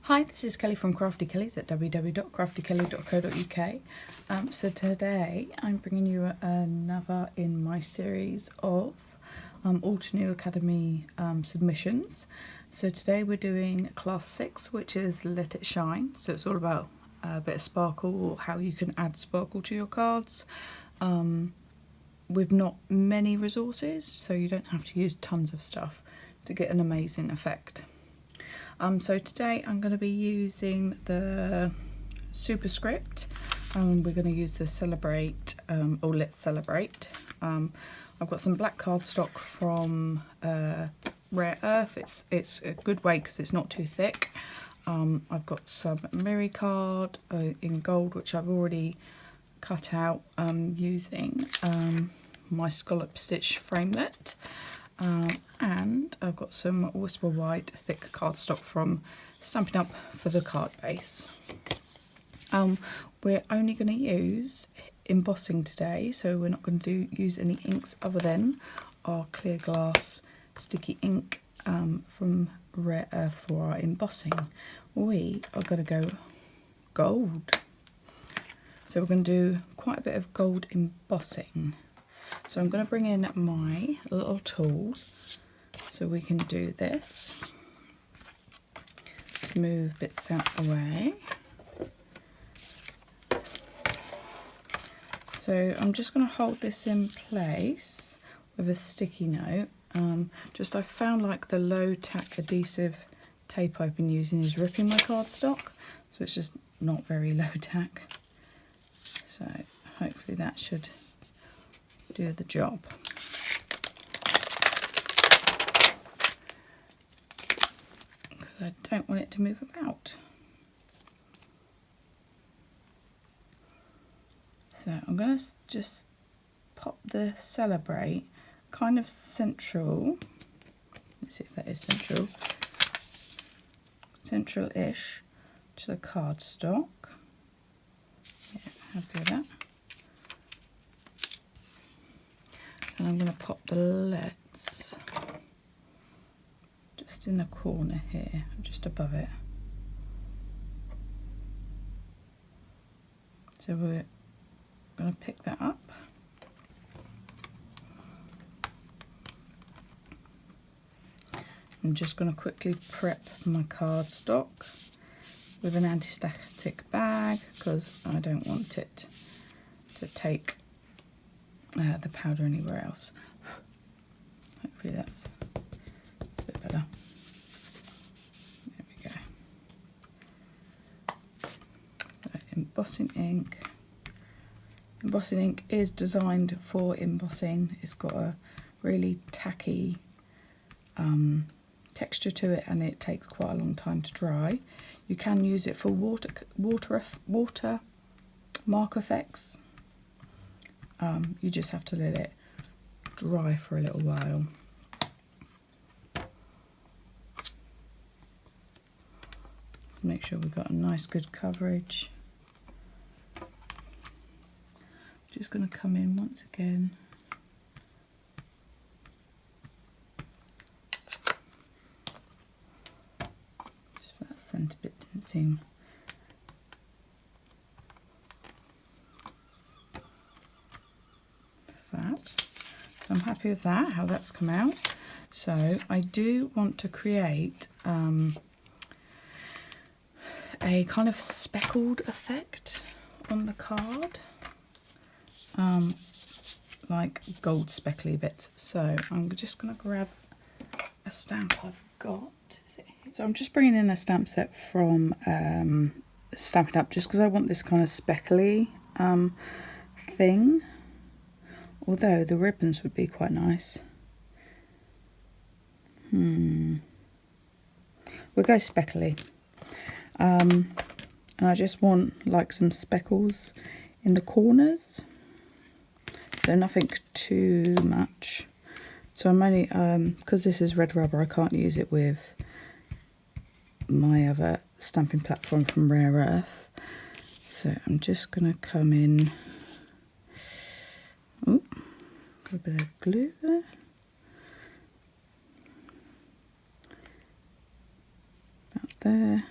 Hi, this is Kelly from Crafty Kellys at www.craftykelly.co.uk. So today I'm bringing you another in my series of Altenew Academy submissions. So today we're doing class 6, which is Let It Shine. So it's all about a bit of sparkle, or how you can add sparkle to your cards with not many resources, so you don't have to use tons of stuff to get an amazing effect. So today I'm going to be using the superscript, and we're going to use the Celebrate, or Let's Celebrate. I've got some black cardstock from Rare Earth. It's a good weight because it's not too thick. I've got some Miri card in gold, which I've already cut out using my scallop stitch framelit. And I've got some Whisper White thick cardstock from Stampin' Up for the card base. We're only going to use embossing today, so we're not going to use any inks other than our clear glass sticky ink from Rare Earth for our embossing. We are going to go gold. So we're going to do quite a bit of gold embossing. So I'm going to bring in my little tool so we can do this. Let's move bits out the way. So I'm just going to hold this in place with a sticky note. I found like the low tack adhesive tape I've been using is ripping my cardstock, so it's just not very low tack. So hopefully that should do the job. Because I don't want it to move about. So I'm going to just pop the Celebrate kind of central. Let's see if that is central. Central-ish to the cardstock. Yeah, I'll do that. And I'm going to pop the Let's just in the corner here, just above it. So we're going to pick that up. I'm just going to quickly prep my cardstock with an anti-static bag because I don't want it to take the powder anywhere else. Hopefully that's a bit better. There we go. Embossing ink. Embossing ink is designed for embossing. It's got a really tacky texture to it, and it takes quite a long time to dry. You can use it for water mark effects. You just have to let it dry for a little while. Let's make sure we've got a nice good coverage. Just going to come in once again. Just for that centre bit didn't seem. I'm happy with that, how that's come out. So I do want to create a kind of speckled effect on the card, like gold speckly bits. So I'm just going to grab a stamp I've got. So I'm just bringing in a stamp set from Stampin' Up, just because I want this kind of speckly thing. Although the ribbons would be quite nice. We'll go speckly. And I just want like some speckles in the corners. So nothing too much. So I'm only, because this is red rubber, I can't use it with my other stamping platform from Rare Earth. So I'm just going to come in. Oh, got a bit of glue there. About there.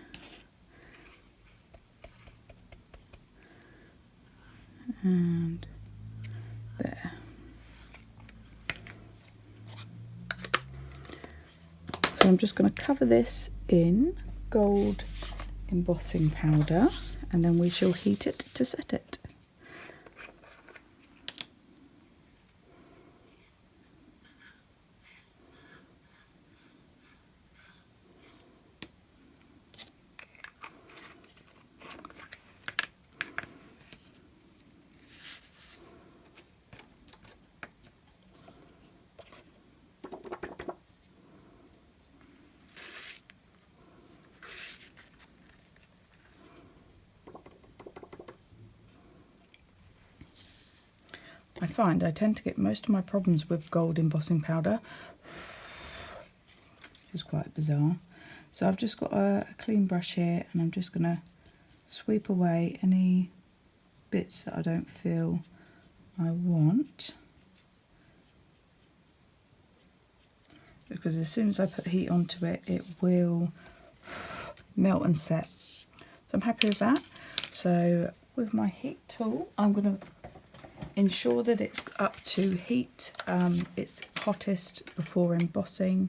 I'm just going to cover this in gold embossing powder, and then we shall heat it to set it. I find I tend to get most of my problems with gold embossing powder. It's quite bizarre. So I've just got a clean brush here, and I'm just going to sweep away any bits that I don't feel I want. Because as soon as I put heat onto it, it will melt and set. So I'm happy with that. So with my heat tool, I'm going to ensure that it's up to heat. It's hottest before embossing,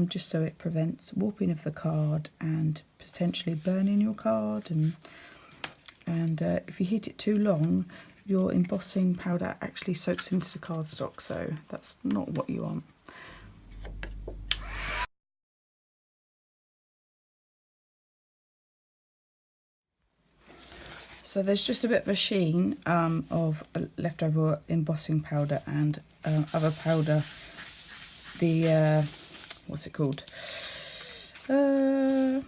just so it prevents warping of the card and potentially burning your card. And if you heat it too long, your embossing powder actually soaks into the cardstock, so that's not what you want. So there's just a bit of a sheen of leftover embossing powder and other powder. The what's it called? The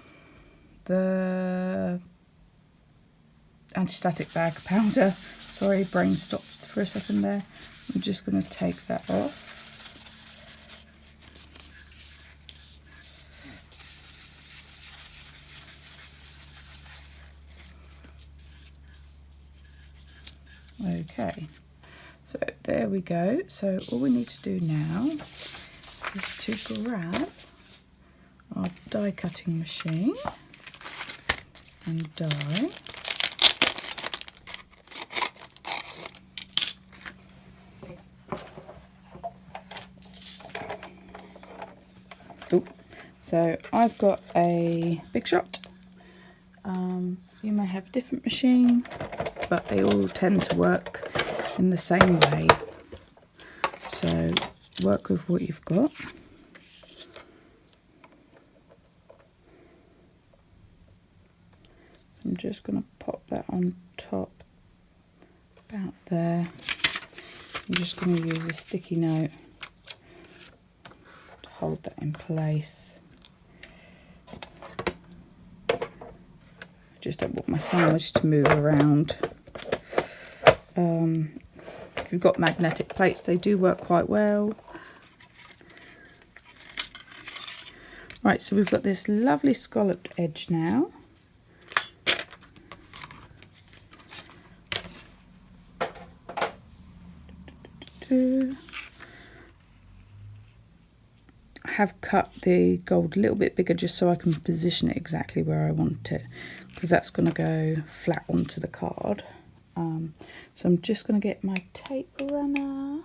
anti-static bag powder. Sorry, brain stopped for a second there. I'm just going to take that off. Okay, so there we go. So all we need to do now is to grab our die cutting machine and die. Ooh. So I've got a Big Shot. You may have a different machine, but they all tend to work in the same way. So work with what you've got. I'm just going to pop that on top, about there. I'm just going to use a sticky note to hold that in place. Just don't want my sandwich to move around. If you've got magnetic plates, they do work quite well. Right, so we've got this lovely scalloped edge now. I have cut the gold a little bit bigger just so I can position it exactly where I want it, because that's going to go flat onto the card. So I'm just going to get my tape runner,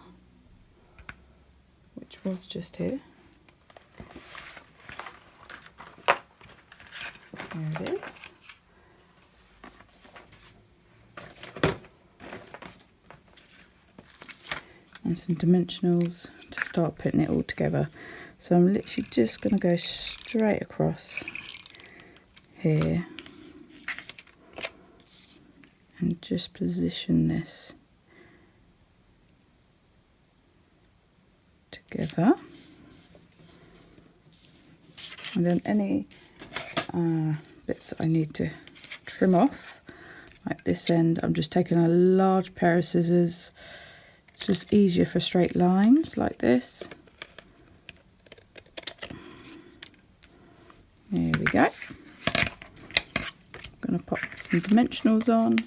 which was just here. There it is. And some dimensionals to start putting it all together. So I'm literally just going to go straight across here and just position this together. And then any bits that I need to trim off, like this end, I'm just taking a large pair of scissors. It's just easier for straight lines like this. There we go. I'm going to pop some dimensionals on.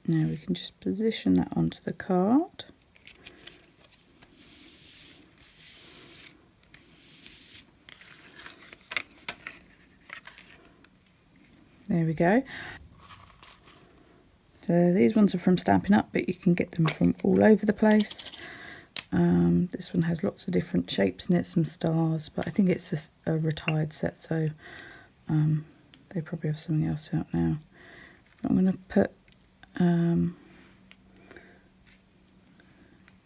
Now we can just position that onto the card. There we go. So these ones are from Stampin' Up, but you can get them from all over the place. This one has lots of different shapes in it, some stars, but I think it's a retired set, so they probably have something else out now. I'm going to put a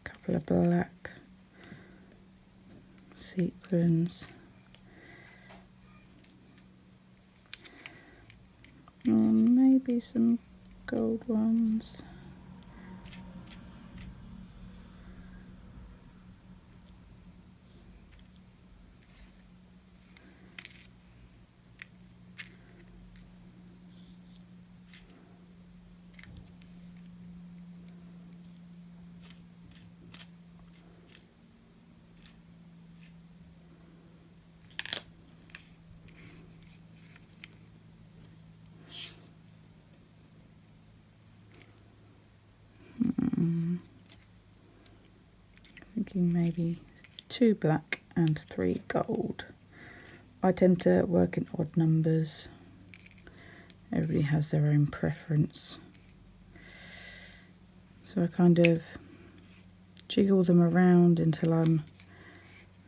couple of black sequins, or maybe some gold ones. Thinking maybe 2 black and 3 gold. I tend to work in odd numbers. Everybody has their own preference. So I kind of jiggle them around until I'm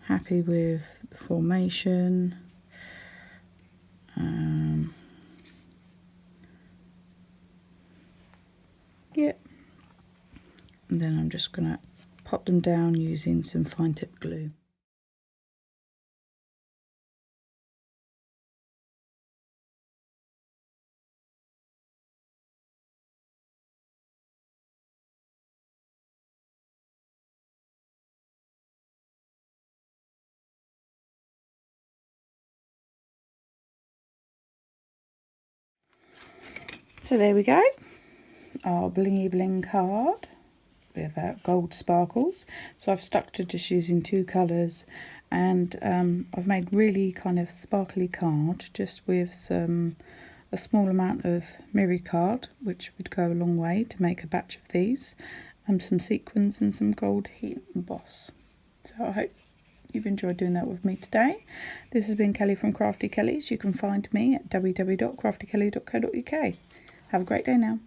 happy with the formation. Yep. And then I'm just going to pop them down using some fine tip glue. So there we go, our blingy bling card with gold sparkles. So I've stuck to just using 2 colours, and I've made really kind of sparkly card just with a small amount of mirror card, which would go a long way to make a batch of these, and some sequins and some gold heat emboss. So I hope you've enjoyed doing that with me today. This has been Kelly from Crafty Kellys. You can find me at www.craftykelly.co.uk. Have a great day now.